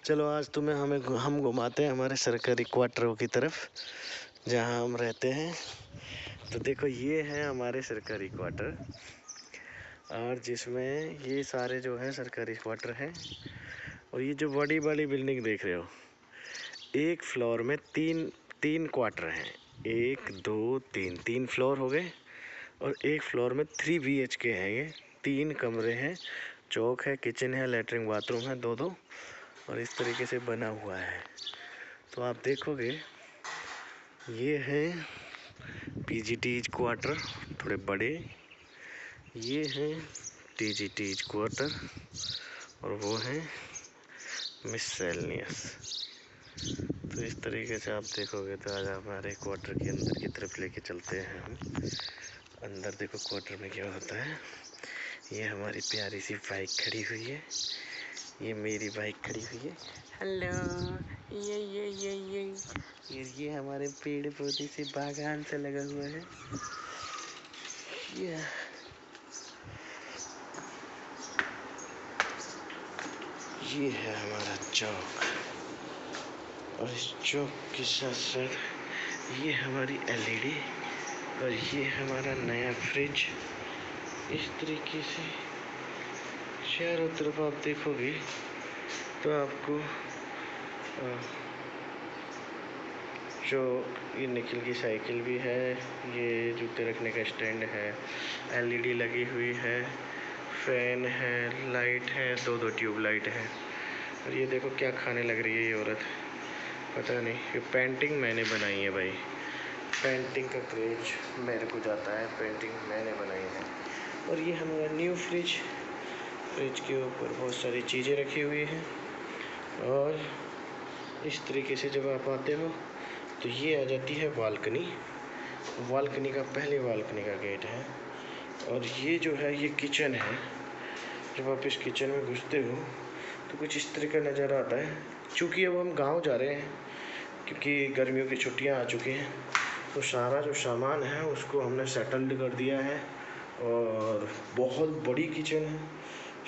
चलो आज तुम्हें हम घुमाते हैं हमारे सरकारी क्वार्टरों की तरफ जहां हम रहते हैं। तो देखो ये है हमारे सरकारी क्वार्टर, और जिसमें ये सारे जो है सरकारी क्वार्टर हैं। और ये जो बड़ी बड़ी बिल्डिंग देख रहे हो, एक फ्लोर में तीन तीन क्वार्टर हैं। एक दो तीन, तीन फ्लोर हो गए। और एक फ्लोर में 3 BHK है। ये 3 कमरे हैं, चौक है, किचन है, लेटरिन बाथरूम है, दो दो, और इस तरीके से बना हुआ है। तो आप देखोगे ये है PGT's क्वार्टर, थोड़े बड़े। ये हैं TGT's क्वार्टर, और वो है मिससेलेनियस। तो इस तरीके से आप देखोगे। तो आज हमारे क्वार्टर के अंदर की तरफ लेके चलते हैं हम। अंदर देखो क्वार्टर में क्या होता है। ये हमारी प्यारी सी बाइक खड़ी हुई है, ये मेरी बाइक खड़ी हुई है। हेलो, ये हमारे पेड़ पौधे से बागान से लगा हुआ है। ये है हमारा चौक, और इस चौक के साथ साथ ये हमारी LED, और ये हमारा नया फ्रिज। इस तरीके से चारों तरफ आप देखोगे तो आपको जो ये निखिल की साइकिल भी है, ये जूते रखने का स्टैंड है, LED लगी हुई है, फैन है, लाइट है, दो दो ट्यूब लाइट है। और ये देखो क्या खाने लग रही है ये औरत, पता नहीं। ये पेंटिंग मैंने बनाई है भाई, पेंटिंग का क्रेज मेरे को जाता है, पेंटिंग मैंने बनाई है। और ये हमारा न्यू फ्रिज के ऊपर बहुत सारी चीज़ें रखी हुई हैं। और इस तरीके से जब आप आते हो तो ये आ जाती है बालकनी का, पहले बालकनी का गेट है। और ये जो है ये किचन है। जब आप इस किचन में घुसते हो तो कुछ इस तरह का नज़ारा आता है। चूँकि अब हम गांव जा रहे हैं, क्योंकि गर्मियों की छुट्टियां आ चुकी हैं, तो सारा जो सामान है उसको हमने सेटल्ड कर दिया है। और बहुत बड़ी किचन है,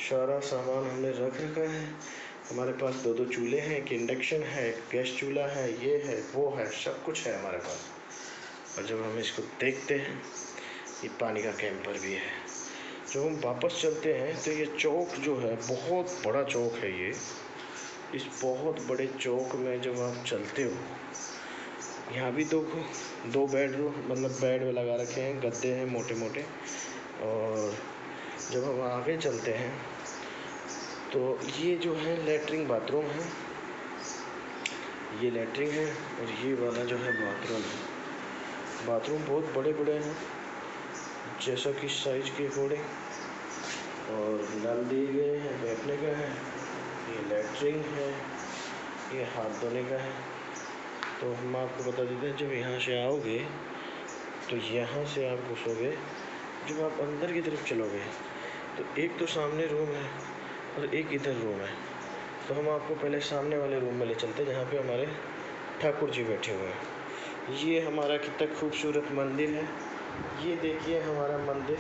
सारा सामान हमने रख रखा है। हमारे पास दो दो चूल्हे हैं, एक इंडक्शन है, एक गैस चूल्हा है, ये है वो है, सब कुछ है हमारे पास। और जब हम इसको देखते हैं, ये पानी का कैंपर भी है। जब हम वापस चलते हैं तो ये चौक जो है बहुत बड़ा चौक है। ये इस बहुत बड़े चौक में जब आप चलते हो, यहाँ भी दो बेडरूम मतलब बेड लगा रखे हैं, गद्दे हैं मोटे मोटे। और जब हम आगे चलते हैं तो ये जो है लेटरिन बाथरूम है, ये लेटरिन है, और ये वाला जो है बाथरूम है। बाथरूम बहुत बड़े बड़े हैं, जैसा कि साइज के अकॉर्डिंग। और नल दिए गए हैं, बैठने का है, ये लेटरिन है, ये हाथ धोने का है। तो हम आपको बता देते हैं, जब यहाँ से आओगे तो यहाँ से आप घुसोगे, जब आप अंदर की तरफ चलोगे तो एक तो सामने रूम है और एक इधर रूम है। तो हम आपको पहले सामने वाले रूम में ले चलते हैं, जहाँ पे हमारे ठाकुर जी बैठे हुए हैं। ये हमारा कितना खूबसूरत मंदिर है। ये देखिए हमारा मंदिर,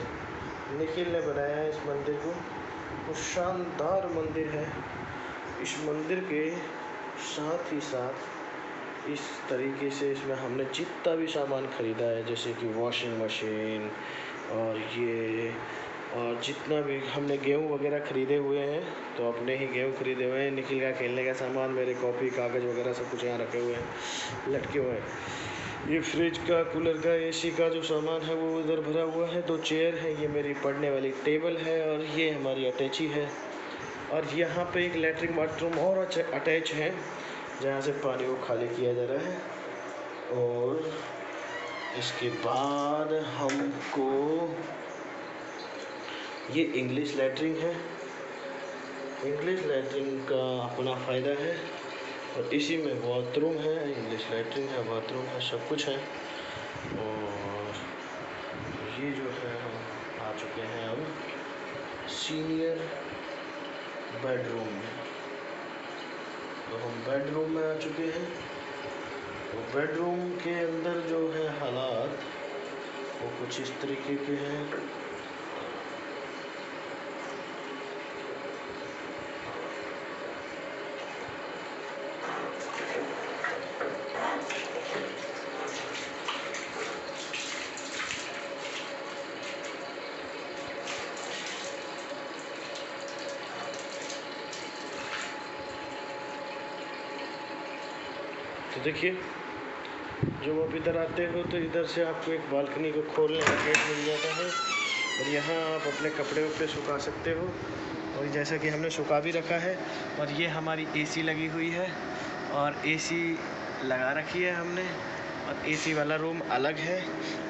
निखिल ने बनाया है इस मंदिर को। वो शानदार मंदिर है। इस मंदिर के साथ ही साथ इस तरीके से इसमें हमने जितना भी सामान ख़रीदा है, जैसे कि वॉशिंग मशीन और जितना भी हमने गेहूँ वगैरह ख़रीदे हुए हैं, तो अपने ही गेहूँ ख़रीदे हुए हैं। निखिल का खेलने का सामान, मेरे कॉपी कागज़ वगैरह सब कुछ यहाँ रखे हुए हैं, लटके हुए हैं। ये फ्रिज का, कूलर का, AC का जो सामान है वो इधर भरा हुआ है। 2 चेयर है, ये मेरी पढ़ने वाली टेबल है, और ये हमारी अटैची है। और यहाँ पे एक लेटरिन बाथरूम और अटैच है, जहाँ से पानी को खाली किया जा रहा है। और इसके बाद हमको ये इंग्लिश लेटरिन है। इंग्लिश लेटरिन का अपना फ़ायदा है, और इसी में बाथरूम है, इंग्लिश लेटरिन है, बाथरूम है, सब कुछ है। और ये जो है हम आ चुके हैं अब सीनियर बेडरूम में। तो हम बेडरूम में आ चुके हैं। तो बेडरूम के अंदर जो है हालात वो कुछ इस तरीके के हैं। तो देखिए, जब आप इधर आते हो तो इधर से आपको एक बालकनी को खोलने का गेट मिल जाता है और यहाँ आप अपने कपड़े वपड़े सुखा सकते हो। और जैसा कि हमने सुखा भी रखा है। और ये हमारी एसी लगी हुई है और एसी लगा रखी है हमने। और एसी वाला रूम अलग है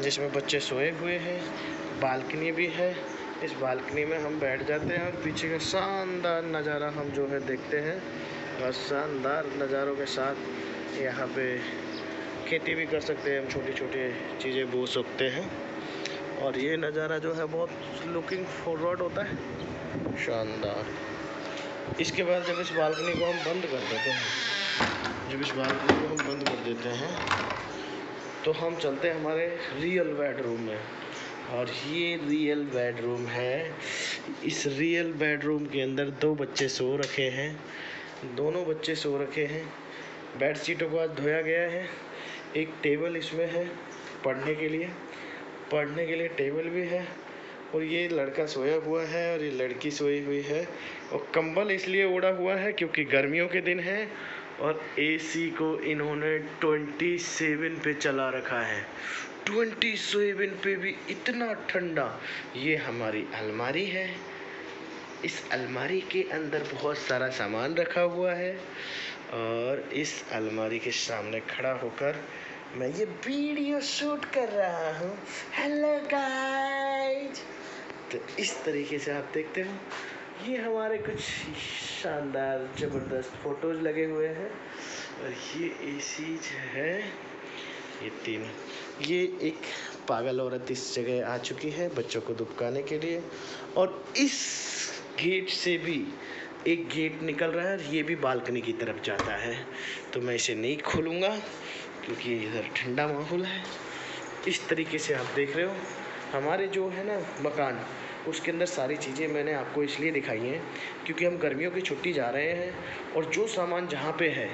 जिसमें बच्चे सोए हुए हैं। बालकनी भी है, इस बालकनी में हम बैठ जाते हैं और पीछे का शानदार नज़ारा हम जो है देखते हैं। और शानदार नज़ारों के साथ यहाँ पे खेती भी कर सकते हैं हम, छोटी छोटी चीज़ें बो सकते हैं। और ये नज़ारा जो है बहुत लुकिंग फॉरवर्ड होता है, शानदार। इसके बाद जब इस बालकनी को हम बंद कर देते हैं, तो हम चलते हैं हमारे रियल बेडरूम में। और ये रियल बेडरूम है। इस रियल बेडरूम के अंदर 2 बच्चे सो रखे हैं, दोनों बच्चे सो रखे हैं। बेड शीटों को आज धोया गया है। एक टेबल इसमें है पढ़ने के लिए टेबल भी है। और ये लड़का सोया हुआ है और ये लड़की सोई हुई है। और कंबल इसलिए ओढ़ा हुआ है क्योंकि गर्मियों के दिन है। और एसी को इन्होंने 27 पे चला रखा है, 27 पे भी इतना ठंडा। ये हमारी अलमारी है। इस अलमारी के अंदर बहुत सारा सामान रखा हुआ है। और इस अलमारी के सामने खड़ा होकर मैं ये वीडियो शूट कर रहा हूँ। Hello guys. तो इस तरीके से आप देखते हो, ये हमारे कुछ शानदार ज़बरदस्त फ़ोटोज़ लगे हुए हैं। और ये एसी है, ये 3। ये एक पागल औरत इस जगह आ चुकी है बच्चों को दुबकाने के लिए। और इस गेट से भी एक गेट निकल रहा है और ये भी बालकनी की तरफ जाता है। तो मैं इसे नहीं खोलूँगा क्योंकि इधर ठंडा माहौल है। इस तरीके से आप देख रहे हो हमारे जो है ना मकान, उसके अंदर सारी चीज़ें मैंने आपको इसलिए दिखाई हैं क्योंकि हम गर्मियों की छुट्टी जा रहे हैं। और जो सामान जहाँ पे है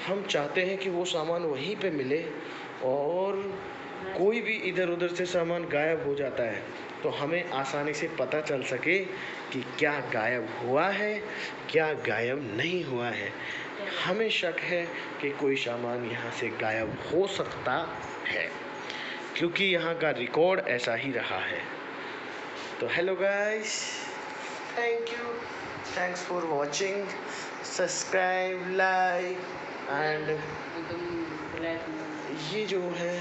हम चाहते हैं कि वो सामान वहीं पे मिले। और कोई भी इधर उधर से सामान गायब हो जाता है तो हमें आसानी से पता चल सके कि क्या गायब हुआ है, क्या गायब नहीं हुआ है। हमें शक है कि कोई सामान यहाँ से गायब हो सकता है क्योंकि यहाँ का रिकॉर्ड ऐसा ही रहा है। तो hello guys, thanks for watching, subscribe, like and ये जो है